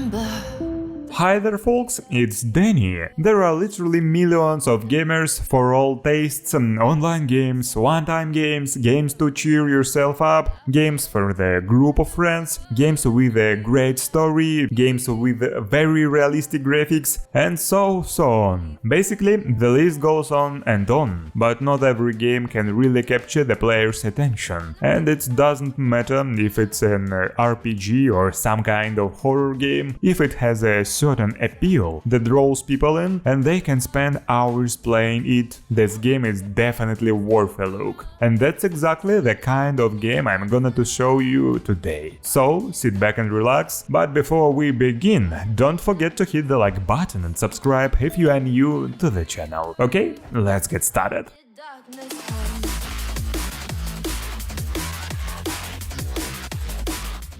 remember. Hi there folks, it's Deni. There are literally millions of gamers for all tastes, online games, one-time games, games to cheer yourself up, games for the group of friends, games with a great story, games with very realistic graphics, and so on. Basically, the list goes on and on, but not every game can really capture the player's attention. And it doesn't matter if it's an RPG or some kind of horror game, if it has a certain appeal that draws people in and they can spend hours playing it, this game is definitely worth a look. And that's exactly the kind of game I'm gonna to show you today. So sit back and relax, but before we begin, don't forget to hit the like button and subscribe if you are new to the channel. Okay, let's get started.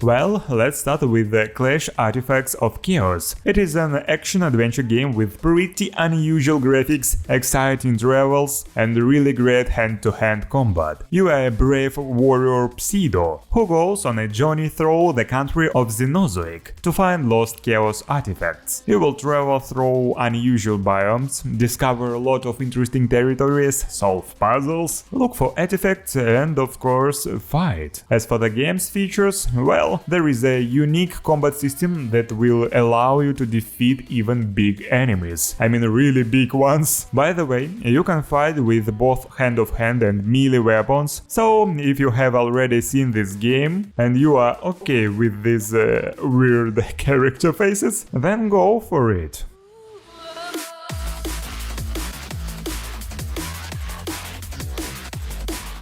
Well, let's start with the Clash Artifacts of Chaos. It is an action-adventure game with pretty unusual graphics, exciting travels, and really great hand-to-hand combat. You are a brave warrior Pseudo, who goes on a journey through the country of Xenozoic to find lost Chaos artifacts. You will travel through unusual biomes, discover a lot of interesting territories, solve puzzles, look for artifacts, and of course, fight. As for the game's features, well, there is a unique combat system that will allow you to defeat even big enemies. I mean really big ones. By the way, you can fight with both hand-of-hand and melee weapons, so if you have already seen this game and you are okay with these weird character faces, then go for it.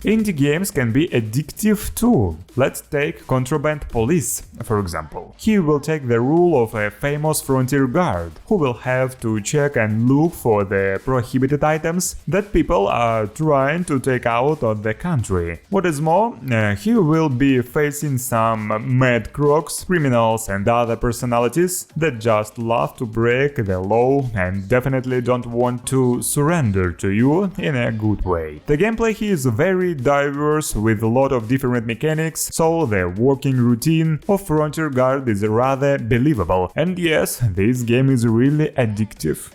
Indie games can be addictive too. Let's take Contraband Police, for example. He will take the role of a famous frontier guard, who will have to check and look for the prohibited items that people are trying to take out of the country. What is more, he will be facing some mad crooks, criminals and other personalities that just love to break the law and definitely don't want to surrender to you in a good way. The gameplay here is very diverse with a lot of different mechanics, so the working routine of Frontier Guard is rather believable. And yes, this game is really addictive.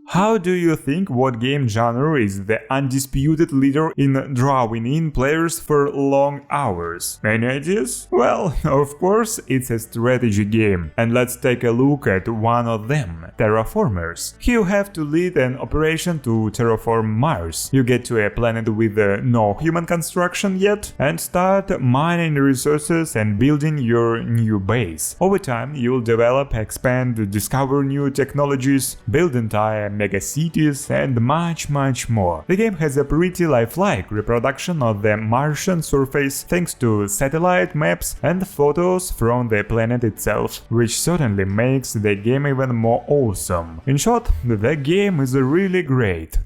How do you think what game genre is the undisputed leader in drawing in players for long hours? Any ideas? Well, of course, it's a strategy game, and let's take a look at one of them, Terraformers. Here you have to lead an operation to terraform Mars. You get to a planet with no human construction yet, and start mining resources and building your new base. Over time, you'll develop, expand, discover new technologies, build entire megacities, and much more. The game has a pretty lifelike reproduction of the Martian surface thanks to satellite maps and photos from the planet itself, which certainly makes the game even more awesome. In short, the game is really great.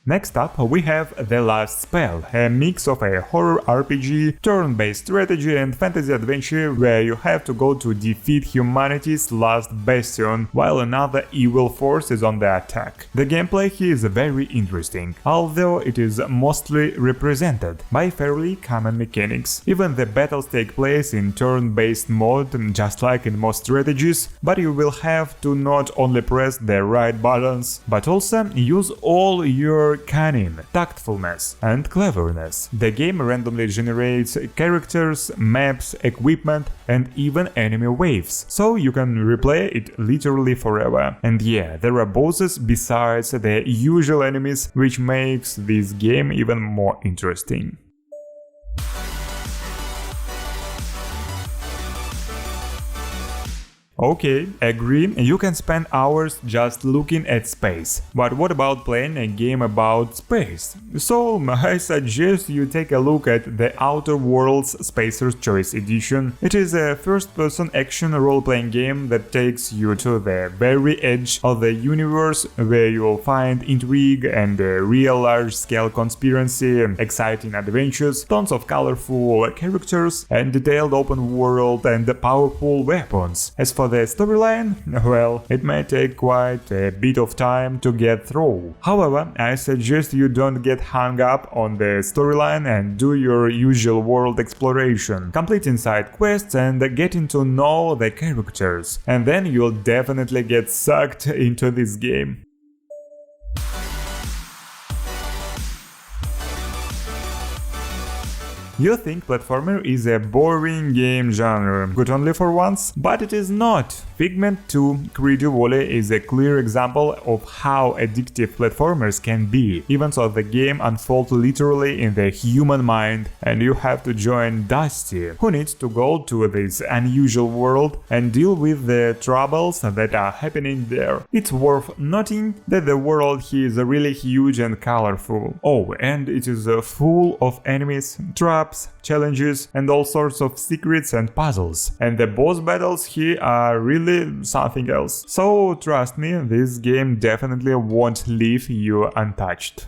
Next up, we have The Last Spell, a mix of a horror RPG, turn-based strategy and fantasy adventure where you have to go to defeat humanity's last bastion while another evil force is on the attack. The gameplay here is very interesting, although it is mostly represented by fairly common mechanics. Even the battles take place in turn-based mode, just like in most strategies, but you will have to not only press the right buttons, but also use all your cunning, tactfulness and cleverness. The game randomly generates characters, maps, equipment and even enemy waves, so you can replay it literally forever. And yeah, there are bosses besides the usual enemies, which makes this game even more interesting. Okay, agree, you can spend hours just looking at space. But what about playing a game about space? So I suggest you take a look at The Outer Worlds Spacer's Choice Edition. It is a first-person action role-playing game that takes you to the very edge of the universe, where you'll find intrigue and a real large-scale conspiracy, exciting adventures, tons of colorful characters, and detailed open world and powerful weapons. As for the storyline, well, it may take quite a bit of time to get through. However, I suggest you don't get hung up on the storyline and do your usual world exploration, completing side quests and getting to know the characters, and then you'll definitely get sucked into this game. You think platformer is a boring game genre, good only for once? But it is not. Figment 2 Creative Volley is a clear example of how addictive platformers can be. Even so, the game unfolds literally in the human mind, and you have to join Dusty, who needs to go to this unusual world and deal with the troubles that are happening there. It's worth noting that the world here is really huge and colorful. Oh, and it is full of enemies, traps, challenges, and all sorts of secrets and puzzles. And the boss battles here are really something else. So trust me, this game definitely won't leave you untouched.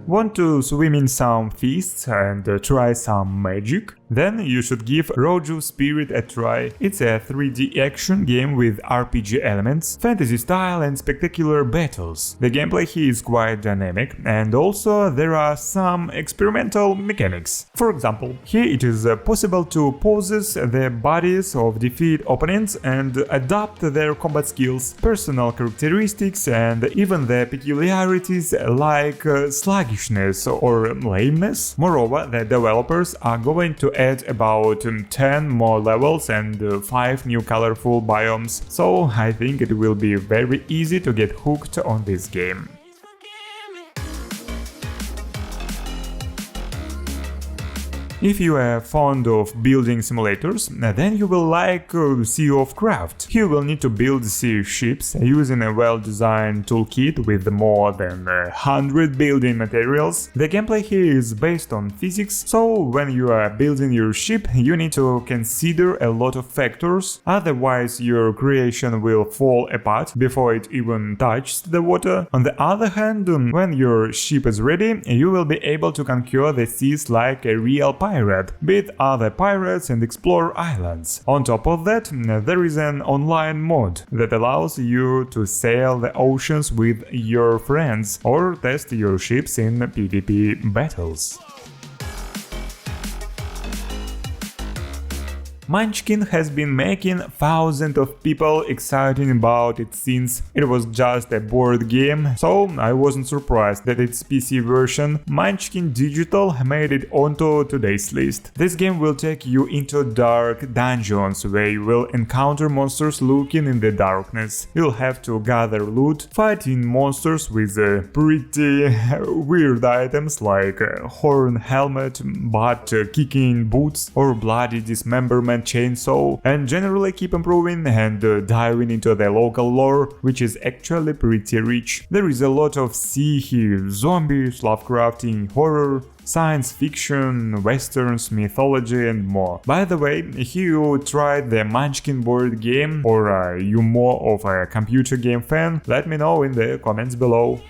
Want to swim in some feasts and try some magic? Then you should give Roju Spirit a try. It's a 3D action game with RPG elements, fantasy style and spectacular battles. The gameplay here is quite dynamic, and also there are some experimental mechanics. For example, here it is possible to possess the bodies of defeat opponents and adapt their combat skills, personal characteristics, and even the peculiarities like sluggishness or lameness. Moreover, the developers are going to add about 10 more levels and 5 new colorful biomes, so I think it will be very easy to get hooked on this game. If you are fond of building simulators, then you will like Sea of Craft. You will need to build sea ships using a well-designed toolkit with more than 100 building materials. The gameplay here is based on physics, so when you are building your ship, you need to consider a lot of factors, otherwise your creation will fall apart before it even touches the water. On the other hand, when your ship is ready, you will be able to conquer the seas like a real pirate, beat other pirates and explore islands. On top of that, there is an online mod that allows you to sail the oceans with your friends or test your ships in PvP battles. Munchkin has been making thousands of people excited about it since it was just a board game, so I wasn't surprised that its PC version, Munchkin Digital, made it onto today's list. This game will take you into dark dungeons where you will encounter monsters lurking in the darkness. You'll have to gather loot, fighting monsters with pretty weird items like a horn helmet, butt-kicking boots, or bloody dismemberment chainsaw, and generally keep improving and diving into the local lore, which is actually pretty rich. There is a lot of sea here: zombies, Lovecraftian horror, science fiction, westerns, mythology, and more. By the way, if you tried the Munchkin board game, or are you more of a computer game fan, let me know in the comments below.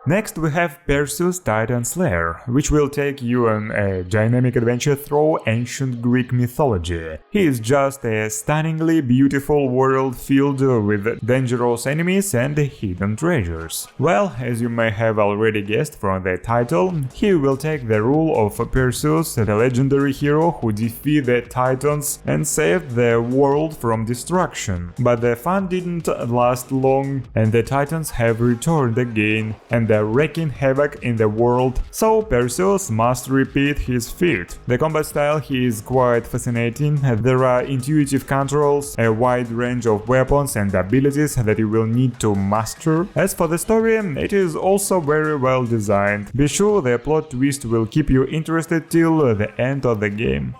Next we have Persius Titan Slayer, which will take you on a dynamic adventure through ancient Greek mythology. He is just a stunningly beautiful world filled with dangerous enemies and hidden treasures. Well, as you may have already guessed from the title, he will take the role of Persius, the legendary hero who defeated the Titans and saved the world from destruction. But the fun didn't last long, and the Titans have returned again, and wreaking havoc in the world, so Persius must repeat his feat. The combat style here is quite fascinating. There are intuitive controls, a wide range of weapons and abilities that you will need to master. As for the story, it is also very well designed. Be sure the plot twist will keep you interested till the end of the game.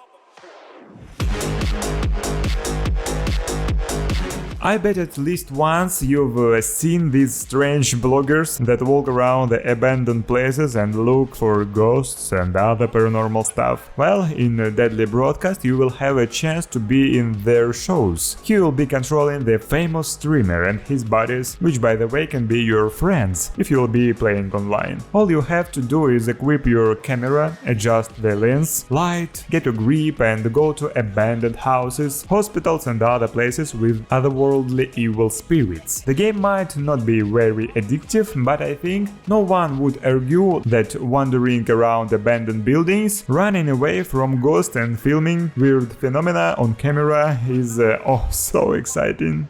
I bet at least once you've seen these strange bloggers that walk around the abandoned places and look for ghosts and other paranormal stuff. Well, in Deadly Broadcast you will have a chance to be in their shows. He will be controlling the famous streamer and his buddies, which by the way can be your friends if you'll be playing online. All you have to do is equip your camera, adjust the lens, light, get a grip and go to abandoned houses, hospitals and other places with otherworldly evil spirits. The game might not be very addictive, but I think no one would argue that wandering around abandoned buildings, running away from ghosts and filming weird phenomena on camera is so exciting.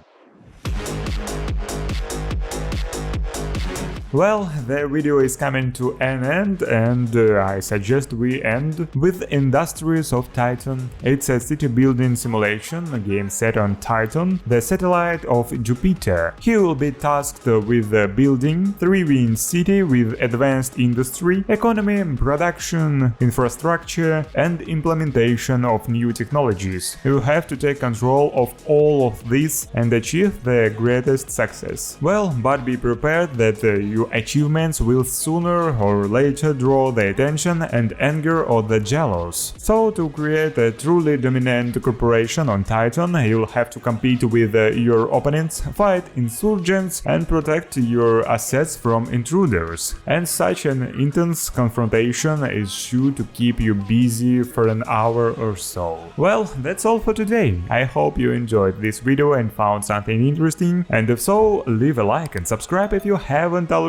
Well, the video is coming to an end and I suggest we end with Industries of Titan. It's a city building simulation, a game set on Titan, the satellite of Jupiter. He will be tasked with building thriving city with advanced industry, economy, production, infrastructure and implementation of new technologies. You have to take control of all of this and achieve the greatest success. Well, but be prepared that your achievements will sooner or later draw the attention and anger of the jealous. So to create a truly dominant corporation on Titan, you'll have to compete with your opponents, fight insurgents and protect your assets from intruders. And such an intense confrontation is sure to keep you busy for an hour or so. Well, that's all for today. I hope you enjoyed this video and found something interesting, and if so, leave a like and subscribe if you haven't already.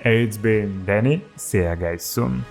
It's been Deni, see ya guys soon.